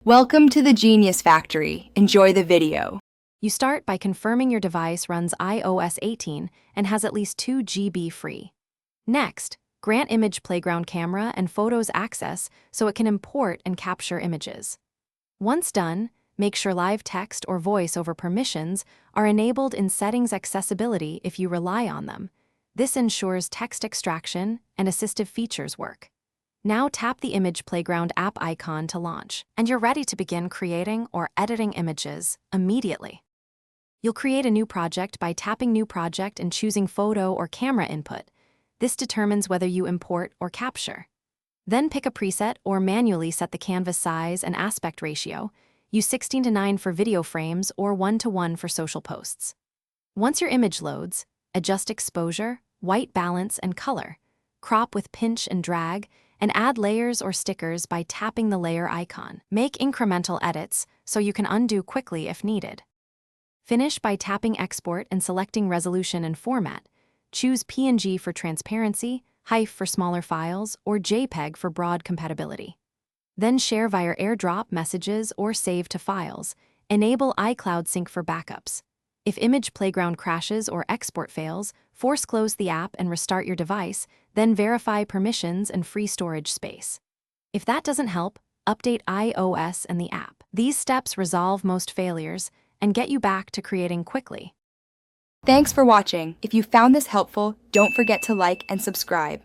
Welcome to the Genius Factory. Enjoy the video. You start by confirming your device runs iOS 18 and has at least 2 GB free. Next, grant Image Playground Camera and Photos access so it can import and capture images. Once done, make sure live text or voice over permissions are enabled in Settings Accessibility if you rely on them. This ensures text extraction and assistive features work. Now tap the Image Playground app icon to launch, and you're ready to begin creating or editing images immediately. You'll create a new project by tapping New Project and choosing Photo or Camera input. This determines whether you import or capture. Then pick a preset or manually set the canvas size and aspect ratio. Use 16:9 for video frames or 1:1 for social posts. Once your image loads, adjust exposure, white balance, and color. Crop with pinch and drag, and add layers or stickers by tapping the layer icon. Make incremental edits so you can undo quickly if needed. Finish by tapping Export and selecting Resolution and Format. Choose PNG for transparency, HEIF for smaller files, or JPEG for broad compatibility. Then share via AirDrop messages or save to files. Enable iCloud Sync for backups. If Image Playground crashes or export fails, force close the app and restart your device, then verify permissions and free storage space. If that doesn't help, update iOS and the app. These steps resolve most failures and get you back to creating quickly. Thanks for watching. If you found this helpful, don't forget to like and subscribe.